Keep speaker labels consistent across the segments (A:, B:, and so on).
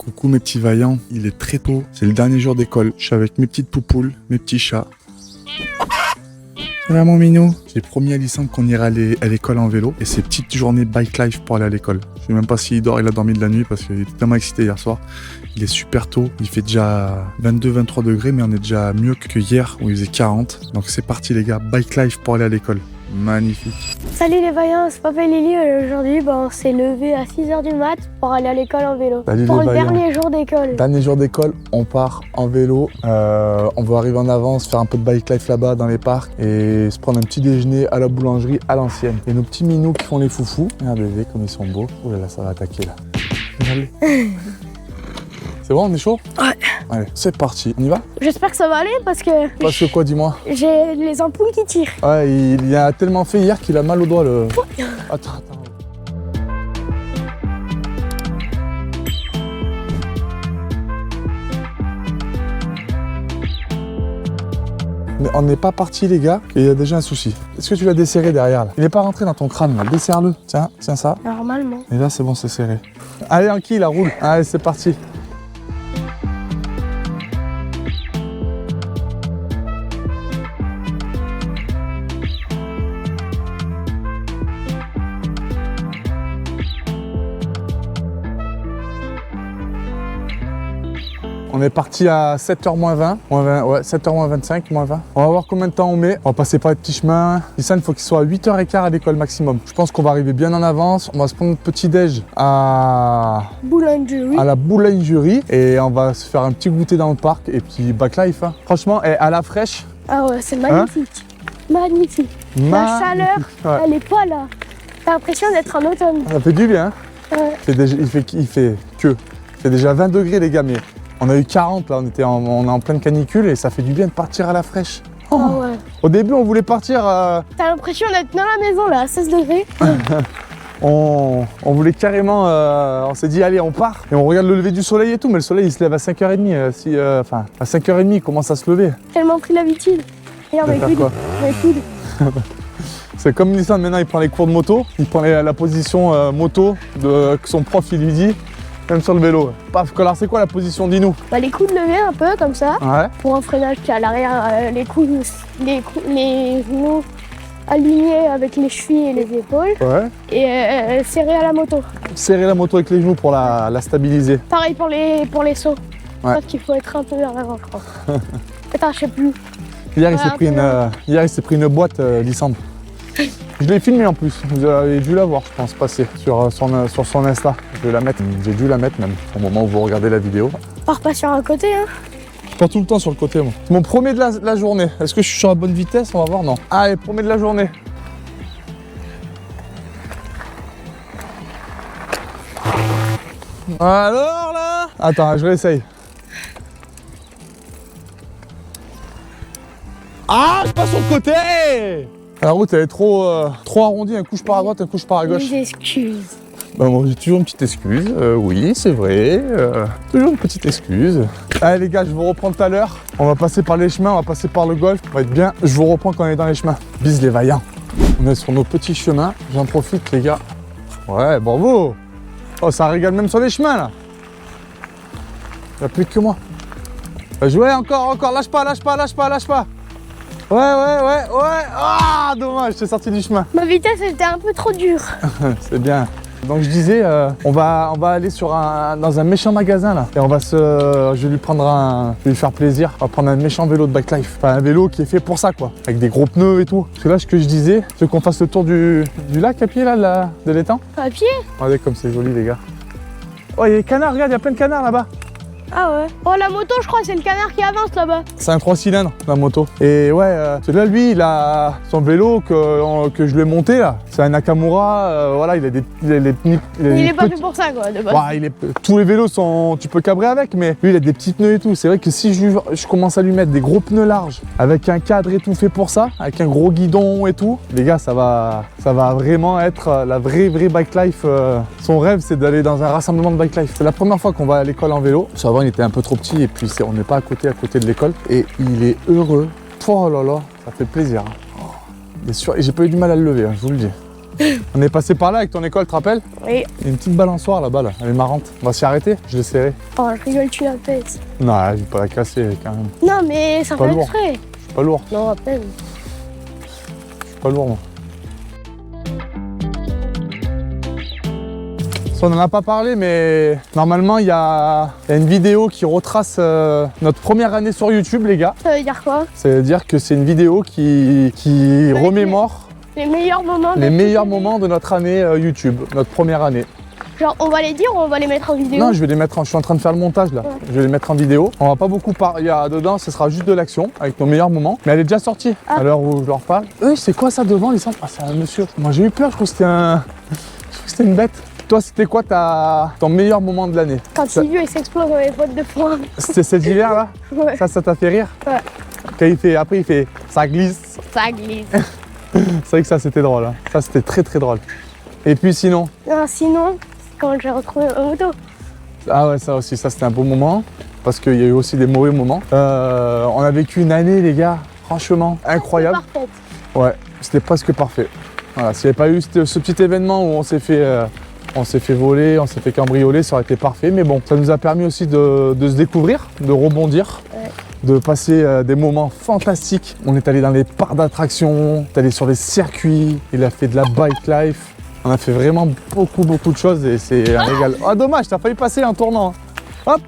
A: Coucou mes petits vaillants, il est très tôt, c'est le dernier jour d'école. Je suis avec mes petites poupoules, mes petits chats. Ça va mon minou? J'ai promis à Lissandre qu'on irait à l'école en vélo et c'est petite journée bike life pour aller à l'école. Je sais même pas s'il dort, il a dormi de la nuit parce qu'il était tellement excité hier soir. Il est super tôt, il fait déjà 22-23 degrés mais on est déjà mieux que hier où il faisait 40. Donc c'est parti les gars, bike life pour aller à l'école. Magnifique.
B: Salut les vaillants, c'est Papa et Lily. Aujourd'hui, on s'est levé à 6h du mat pour aller à l'école en vélo.
A: Salut
B: pour
A: les
B: le
A: vaillants.
B: dernier jour d'école.
A: Dernier jour d'école, on part en vélo. On va arriver en avance, faire un peu de bike life là-bas dans les parcs et se prendre un petit déjeuner à la boulangerie à l'ancienne. Et nos petits minous qui font les foufous. Regardez comme ils sont beaux. Oh là là, ça va attaquer là. Regardez. C'est bon, on est chaud?
B: Ouais.
A: Allez, c'est parti. On y va?
B: J'espère que ça va aller parce que
A: Parce que quoi, dis-moi?
B: j'ai les ampoules qui tirent.
A: Ouais, il y a tellement fait hier qu'il a mal au doigt le... Attends. Mais on n'est pas parti les gars, et il y a déjà un souci. Est-ce que tu l'as desserré derrière là? Il n'est pas rentré dans ton crâne là, desserre-le. Tiens ça.
B: Normalement.
A: Et là c'est bon, c'est serré. Allez Anki, la roule. Allez, c'est parti. On est parti à 7h moins 20, ouais, 7h moins 25, moins 20. On va voir combien de temps on met. On va passer par les petits chemins. Lissane, il faut qu'il soit à 8h15 à l'école maximum. Je pense qu'on va arriver bien en avance. On va se prendre notre petit déj à la boulangerie et on va se faire un petit goûter dans le parc et puis back life. Hein. Franchement, à la fraîche.
B: Ah ouais, c'est magnifique. Magnifique. La chaleur,
A: ouais.
B: Elle est pas là. T'as l'impression d'être en automne.
A: Ça fait du bien.
B: Ouais.
A: Il fait déjà 20 degrés les gars, mais on a eu 40 là, on est en pleine canicule et ça fait du bien de partir à la fraîche. Oh.
B: Ah ouais.
A: Au début on voulait partir,
B: T'as l'impression d'être dans la maison là, à 16 degrés.
A: on voulait carrément, on s'est dit allez on part et on regarde le lever du soleil et tout, mais le soleil il se lève à 5h30, à 5h30 il commence à se lever.
B: Tellement pris l'habitude. Regarde mes coudes. Mes coudes.
A: C'est comme Nissan maintenant il prend les cours de moto, il prend la position moto que son prof il lui dit. Même sur le vélo. Paf, alors c'est quoi la position, dis-nous?
B: Les coudes levés un peu comme ça.
A: Ouais.
B: Pour un freinage qui est à l'arrière, les genoux alignés avec les chevilles et les épaules.
A: Ouais.
B: Et serré à la moto.
A: Serrer la moto avec les genoux pour la stabiliser.
B: Pareil pour les sauts.
A: Ouais.
B: Sauf qu'il faut être un peu vers l'avant, je crois. Attends, je sais plus.
A: Hier,
B: Ouais,
A: il s'est pris une boîte, Lissandre. Je l'ai filmé en plus, vous avez dû la voir je pense passer sur son Insta. Je vais la mettre, j'ai dû la mettre même au moment où vous regardez la vidéo.
B: On part pas sur un côté, hein.
A: Je pars tout le temps sur le côté moi. C'est mon premier de la journée. Est-ce que je suis sur la bonne vitesse? On va voir, non. Allez, premier de la journée. Alors là? Attends, je réessaye. Ah, je passe sur le côté! La route elle est trop arrondie, un coup je pars à droite, un coup je pars à gauche.
B: Des excuses.
A: Bah moi j'ai toujours une petite excuse, oui c'est vrai, toujours une petite excuse. Allez les gars, je vous reprends tout à l'heure. On va passer par les chemins, on va passer par le golf, on va être bien. Je vous reprends quand on est dans les chemins. Bise les vaillants. On est sur nos petits chemins, j'en profite les gars. Ouais, bravo. Oh ça régale même sur les chemins là. Il n'y a plus que moi. Bah, jouez encore, lâche pas. Ouais. Ah, dommage, t'es sorti du chemin.
B: Ma vitesse était un peu trop dure.
A: C'est bien. Donc je disais, on va aller dans un méchant magasin là. Et je vais lui faire plaisir. On va prendre un méchant vélo de bike life. Enfin un vélo qui est fait pour ça quoi. Avec des gros pneus et tout. Parce que là, ce que je disais, c'est qu'on fasse le tour du lac à pied là, de l'étang.
B: À pied?
A: Regardez comme c'est joli les gars. Oh, il y a des canards, regarde, il y a plein de canards là-bas.
B: Ah ouais. Oh la moto, je crois, c'est le canard qui avance là-bas.
A: C'est un 3 cylindres, la moto. Et ouais, celui-là, lui, il a son vélo que je lui ai monté là. C'est un Nakamura, voilà, il a
B: Il est pas fait pour ça quoi, de base.
A: Ouais, tous les vélos tu peux cabrer avec, mais lui, il a des petits pneus et tout. C'est vrai que si je commence à lui mettre des gros pneus larges, avec un cadre et tout fait pour ça, avec un gros guidon et tout, les gars, ça va vraiment être la vraie bike life. Son rêve, c'est d'aller dans un rassemblement de bike life. C'est la première fois qu'on va à l'école en vélo. Avant, il était un peu trop petit et puis on n'est pas à côté de l'école. Et il est heureux. Oh là là, ça fait plaisir. Oh, bien sûr, et j'ai pas eu du mal à le lever, hein, je vous le dis. On est passé par là avec ton école, tu te rappelles?
B: Oui.
A: Il y a une petite balançoire là-bas, là. Elle est marrante. On va s'y arrêter, je l'ai serré.
B: Oh, je rigole, tu la pètes.
A: Non, je vais pas la casser quand même.
B: Non, mais ça
A: Pas
B: fait
A: lourd.
B: exprès.
A: Je suis pas lourd,
B: Non, à peine.
A: je suis pas lourd moi. Ça, on n'en a pas parlé, mais normalement il y a une vidéo qui retrace notre première année sur YouTube, les gars.
B: Ça veut dire quoi?
A: Ça veut dire que c'est une vidéo qui remémore
B: Les meilleurs moments.
A: les meilleurs moments de notre année YouTube, notre première année.
B: Genre, on va les dire ou on va les mettre en vidéo?
A: Non, je vais les mettre je suis en train de faire le montage là.
B: Ouais.
A: Je vais les mettre en vidéo. On va pas beaucoup parler. Dedans, ce sera juste de l'action avec nos meilleurs moments. Mais elle est déjà sortie
B: Ah.
A: à l'heure où je leur parle. C'est quoi ça devant, les centres? Ah, c'est un monsieur. Moi, j'ai eu peur. Je crois que c'était une bête. Toi, c'était quoi ton meilleur moment de l'année?
B: Quand Sylvie il s'explose dans les bottes de foin.
A: C'était cet hiver là?
B: Ouais.
A: Ça t'a fait rire?
B: Ouais.
A: Après, il fait ça glisse.
B: Ça glisse.
A: C'est vrai que ça, c'était drôle. Hein. Ça, c'était très très drôle. Et puis sinon?
B: Non, sinon, c'est quand j'ai retrouvé ma moto.
A: Ah ouais, ça aussi, ça c'était un beau moment. Parce qu'il y a eu aussi des mauvais moments. On a vécu une année, les gars, franchement, incroyable.
B: C'est parfaite.
A: Ouais, c'était presque parfait. Voilà, s'il n'y avait pas eu ce petit événement où on s'est fait voler, on s'est fait cambrioler, ça aurait été parfait. Mais bon, ça nous a permis aussi de se découvrir, de rebondir,
B: Ouais.
A: de passer des moments fantastiques. On est allé dans les parcs d'attractions, on est allé sur les circuits, il a fait de la bike life. On a fait vraiment beaucoup de choses et c'est un régal. Ah dommage, t'as failli passer en tournant. Hop,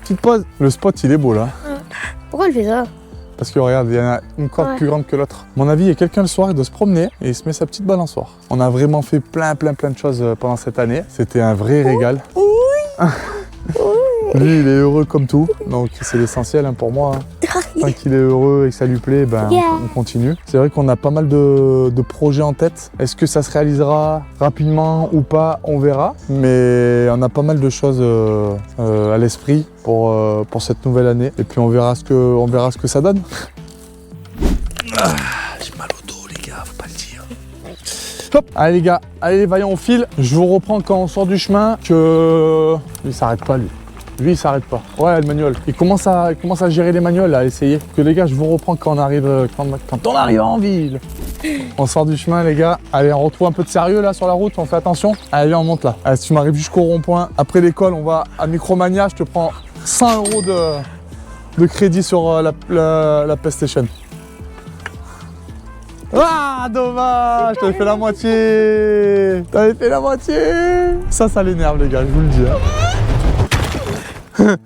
A: petite pause. Le spot, il est beau là.
B: Pourquoi il fait ça?
A: Parce que regarde, il y en a une corde
B: Ouais.
A: plus grande que l'autre. À mon avis, il y a quelqu'un le soir, il doit se promener et il se met sa petite balançoire. On a vraiment fait plein de choses pendant cette année. C'était un vrai régal. Lui, il est heureux comme tout, donc c'est l'essentiel hein, pour moi. Hein. Tant qu'il est heureux et que ça lui plaît, ben,
B: Yeah.
A: on continue. C'est vrai qu'on a pas mal de projets en tête. Est-ce que ça se réalisera rapidement ou pas? On verra. Mais on a pas mal de choses à l'esprit pour cette nouvelle année. Et puis on verra ce que ça donne. J'ai mal au dos, les gars, faut pas le dire. Hop. Allez les gars, allez vaillons on file. Je vous reprends quand on sort du chemin que... Lui, il s'arrête pas lui. Lui, il s'arrête pas. Ouais, le manuel. Il commence à gérer les manuels, à essayer. Que les gars, je vous reprends quand on arrive en ville. On sort du chemin, les gars. Allez, on retrouve un peu de sérieux là sur la route. On fait attention. Allez, on monte là. Allez, si tu m'arrives jusqu'au rond-point, après l'école, on va à Micromania. Je te prends 100 € de crédit sur la PlayStation. Ah, dommage! T'avais fait la moitié! T'avais fait la moitié! Ça l'énerve, les gars, je vous le dis. Hein.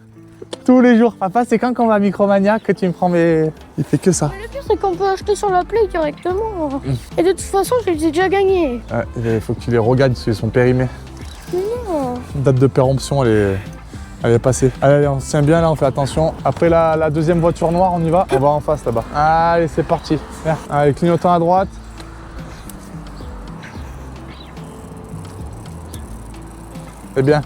A: Tous les jours. Papa, c'est quand qu'on va à Micromania que tu me prends mes... Il fait que ça.
B: Mais le pire, c'est qu'on peut acheter sur la Play directement. Et de toute façon, je les ai déjà gagnés.
A: Ouais, il faut que tu les regagnes, ils sont périmés.
B: Non.
A: Date de péremption, elle est passée. Allez, on se tient bien là, on fait attention. Après la deuxième voiture noire, on y va. On va en face là-bas. Allez, c'est parti. Viens. Allez, clignotant à droite. C'est bien.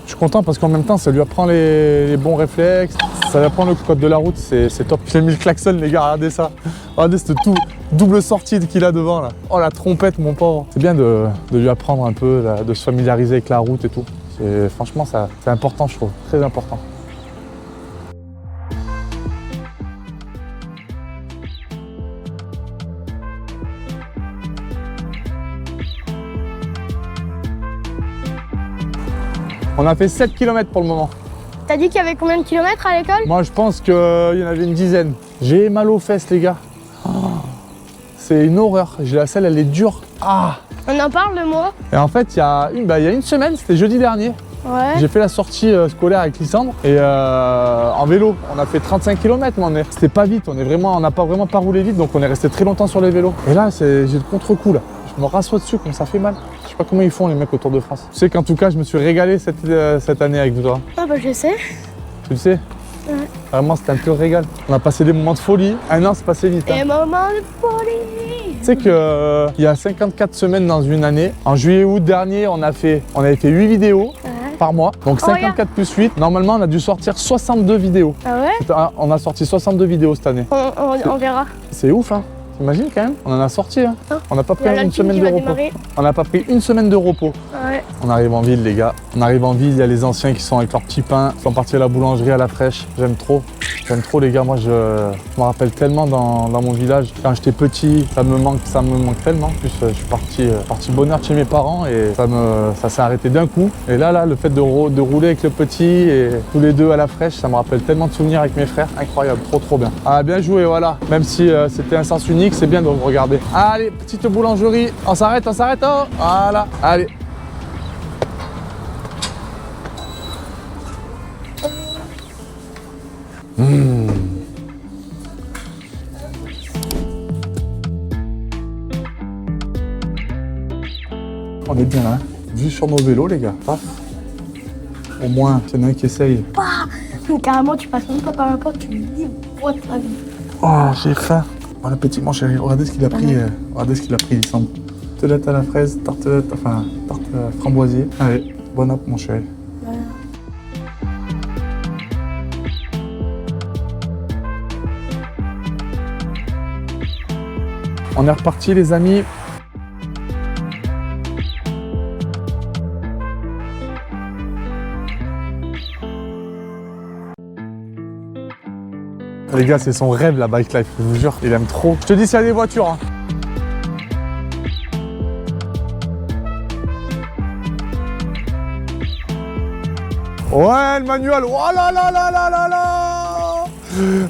A: Je suis content parce qu'en même temps, ça lui apprend les bons réflexes. Ça lui apprend le code de la route, c'est top. J'ai mis le klaxon, les gars, regardez ça. Regardez cette double sortie qu'il a devant là. Oh la trompette, mon pauvre. C'est bien de lui apprendre un peu, là, de se familiariser avec la route et tout. Franchement, c'est important, je trouve. Très important. On a fait 7 km pour le moment.
B: T'as dit qu'il y avait combien de kilomètres à l'école?
A: Moi, je pense qu'il y en avait une dizaine. J'ai mal aux fesses, les gars. Oh, c'est une horreur. La selle, elle est dure. Ah.
B: On en parle de moi?
A: Et en fait, il y a une semaine, c'était jeudi dernier.
B: Ouais.
A: J'ai fait la sortie scolaire avec Lysandre et en vélo. On a fait 35 km, mais c'était pas vite. On n'a pas vraiment pas roulé vite, donc on est resté très longtemps sur les vélos. Et là, j'ai le contre-coup là. Je me rassois dessus, comme ça fait mal. Je sais pas comment ils font les mecs au Tour de France. Tu sais qu'en tout cas, je me suis régalé cette année avec toi.
B: Ah bah je sais.
A: Tu le sais?
B: Ouais.
A: Vraiment, c'était un pur régal. On a passé des moments de folie. Un an, c'est passé vite.
B: Et
A: Hein.
B: moment de folie.
A: Tu sais qu'il y a 54 semaines dans une année. En juillet-août dernier, on avait fait 8 vidéos
B: Ouais.
A: par mois. Donc 54 plus 8. Normalement, on a dû sortir 62 vidéos.
B: Ah ouais?
A: On a sorti 62 vidéos cette année.
B: On verra.
A: C'est ouf, hein? T'imagines quand même? On en a sorti, hein. On n'a pas
B: Il y a
A: pris une
B: l'Alpine
A: semaine
B: qui
A: de
B: va
A: repos.
B: démarrer.
A: On n'a pas pris une semaine de repos.
B: Ouais.
A: On arrive en ville, les gars. On arrive en ville, il y a les anciens qui sont avec leur petit pain, qui sont partis à la boulangerie à la fraîche. J'aime trop. J'aime trop, les gars. Moi, je me rappelle tellement dans mon village. Quand j'étais petit, ça me manque tellement. En plus, je suis parti bonheur de chez mes parents et ça s'est arrêté d'un coup. Et là, le fait de rouler avec le petit et tous les deux à la fraîche, ça me rappelle tellement de souvenirs avec mes frères. Incroyable, trop bien. Ah, bien joué, voilà. Même si c'était un sens unique, c'est bien de regarder. Allez, petite boulangerie. On s'arrête, oh. Voilà, allez. On est bien là, hein. Vue sur nos vélos, les gars. Paf. Au moins, il y en a un qui essaye.
B: Donc, carrément, tu passes même pas par la porte, tu lui dis, boîte la vie.
A: Oh, j'ai faim. Bon appétit, mon chéri. Regardez ce qu'il a pris. Regardez ce qu'il a pris, il semble. Tartelette à la fraise, tarte framboisier. Allez, bon app, mon chéri.
B: Ouais.
A: On est reparti, les amis. Les gars, c'est son rêve, la bike life, je vous jure. Il aime trop. Je te dis, s'il y a des voitures, hein. Ouais, le manuel. Oh là là là là là là.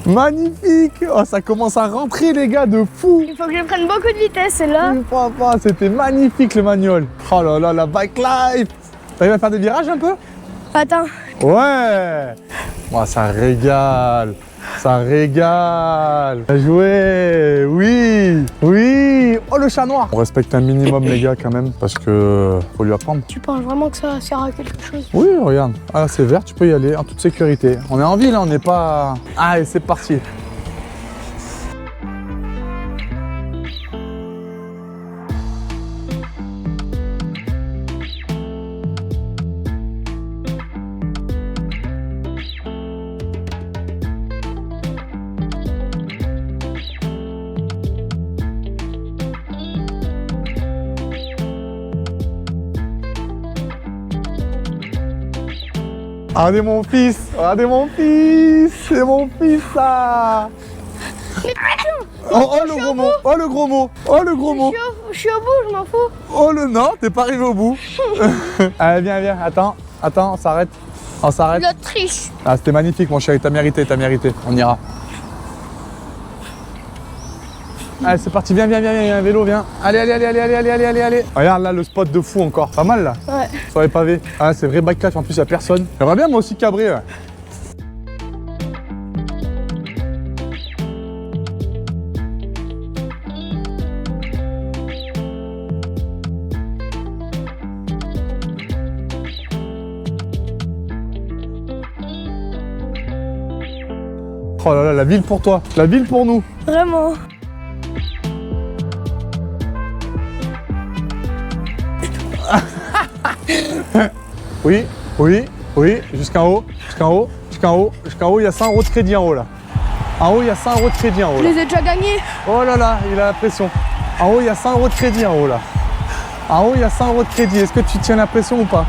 A: Magnifique. Oh, ça commence à rentrer, les gars, de fou.
B: Il faut que je prenne beaucoup de vitesse, c'est là.
A: Papa, c'était magnifique, le manuel. Oh là là, la bike life. T'arrives à faire des virages un peu?
B: Attends.
A: Ouais. Oh, ça régale. Ça régale. Bien joué. Oui. Oui. Oh, le chat noir. On respecte un minimum, les gars, quand même, parce que faut lui apprendre.
B: Tu penses vraiment que ça sert à quelque chose?
A: Oui, regarde. Ah, c'est vert, tu peux y aller en toute sécurité. On est en ville, hein, on n'est pas... Allez, c'est parti. Regardez mon fils, regardez mon fils, c'est mon fils ça. Oh, le gros mot, oh le gros mot, oh le gros mot.
B: Je suis au bout, je m'en fous.
A: Oh le non, t'es pas arrivé au bout. Allez, viens, attends, on s'arrête. On s'arrête.
B: L'autre triche.
A: Ah, c'était magnifique mon chéri, t'as mérité, on ira. Allez, c'est parti, viens, vélo, viens. Allez. Regarde là, le spot de fou encore. Pas mal là.
B: Ouais.
A: Sur les pavés. Ah, c'est vrai bike life, en plus, il n'y a personne. J'aimerais bien moi aussi cabrer. Ouais. Oh là là, la ville pour toi, la ville pour nous.
B: Vraiment.
A: Oui, jusqu'en haut, il y a 100 € de crédit en haut là. En haut, il y a 100 € de crédit en haut
B: Je
A: là.
B: les ai déjà gagnés.
A: Oh là là, il a la pression. En haut, il y a 100 € de crédit en haut là. En haut, il y a 100 € de crédit. Est-ce que tu tiens la pression ou pas?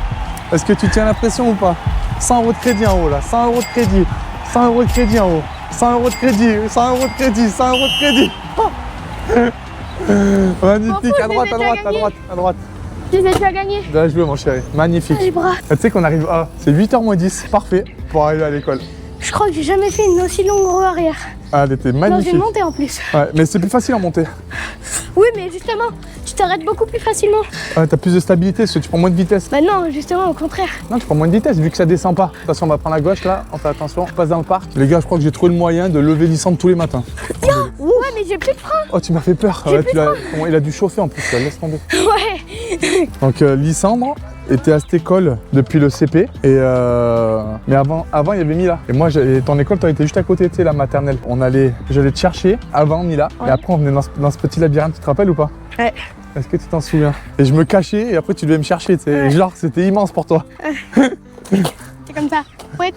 A: 100 € de crédit en haut là, 100 € de crédit. 100 € de crédit en haut. 100 € de crédit, 100 € de crédit, 100 € de crédit. Magnifique, à droite.
B: Je les ai déjà gagnés.
A: Bien joué mon chéri, magnifique.
B: Les bras.
A: Tu sais qu'on arrive à... C'est 8h moins 10, parfait pour arriver à l'école.
B: Je crois que j'ai jamais fait une aussi longue roue arrière.
A: Ah, elle était
B: Dans
A: magnifique.
B: une montée en plus.
A: Ouais, mais c'est plus facile en montée.
B: Oui, mais justement, tu t'arrêtes beaucoup plus facilement.
A: Ouais, t'as plus de stabilité parce que tu prends moins de vitesse.
B: Bah non, justement, au contraire.
A: Non, tu prends moins de vitesse vu que ça descend pas. Attention, on va prendre la gauche là, on fait attention, on passe dans le parc. Les gars, je crois que j'ai trouvé le moyen de lever Lissandre tous les matins.
B: Ouais, mais j'ai plus de frein.
A: Oh, tu m'as fait peur. Ouais, il a dû chauffer en plus, là, laisse tomber.
B: Ouais.
A: Donc, Lissandre était à cette école depuis le CP. Et mais avant, il y avait Mila. Et moi, ton école, toi, était juste à côté, tu sais, la maternelle. J'allais te chercher avant Mila. Ouais. Et après, on venait dans ce petit labyrinthe, tu te rappelles ou pas?
B: Ouais.
A: Est-ce que tu t'en souviens? Et je me cachais et après, tu devais me chercher, tu sais. Ouais. Genre, c'était immense pour toi.
B: C'est comme ça. Ouais,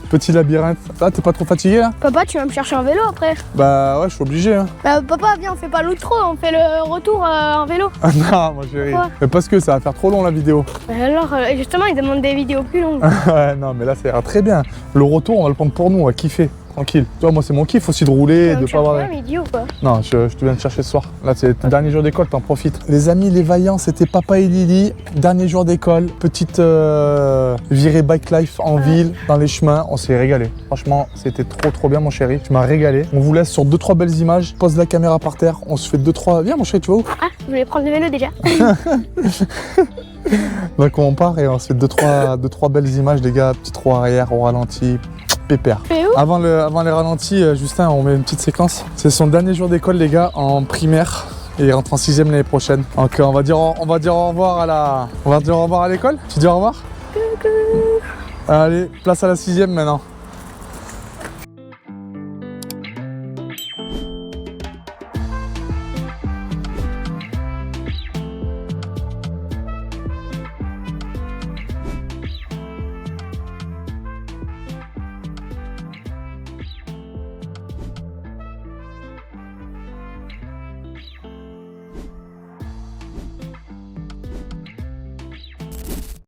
A: Petit labyrinthe. Ah, t'es pas trop fatigué là?
B: Papa, tu vas me chercher un vélo après.
A: Bah ouais, je suis obligé. Hein.
B: Bah, papa, viens, on fait pas l'outro, on fait le retour en vélo.
A: Ah non, mon chéri.
B: Pourquoi?
A: Mais parce que ça va faire trop long la vidéo.
B: Alors, justement, ils demandent des vidéos plus longues.
A: Ouais, non, mais là, ça ira très bien. Le retour, on va le prendre pour nous, on va kiffer. Tranquille. Tu vois, moi, c'est mon kiff aussi de rouler, de pas avoir.
B: Ouais, mais idiot quoi.
A: Non, je te viens de chercher ce soir. Là, c'est le dernier jour d'école, t'en profites. Les amis, les vaillants, c'était Papa et Lily. Dernier jour d'école, petite virée bike life en ville, dans les chemins. On s'est régalé. Franchement, c'était trop bien, mon chéri. Tu m'as régalé. On vous laisse sur 2-3 belles images. Pose la caméra par terre. On se fait 2-3. Viens, mon chéri, tu vas où?
B: Ah, je voulais prendre le vélo déjà.
A: Donc, on part et on se fait 2-3 belles images, les gars. Petit trot arrière, au ralenti. Pépère.
B: Fais où?
A: Avant les ralentis, Justin, on met une petite séquence. C'est son dernier jour d'école, les gars, en primaire. Et il rentre en 6ème l'année prochaine. Donc on va dire au revoir à l'école. Tu dis au revoir? Allez, place à la 6ème maintenant.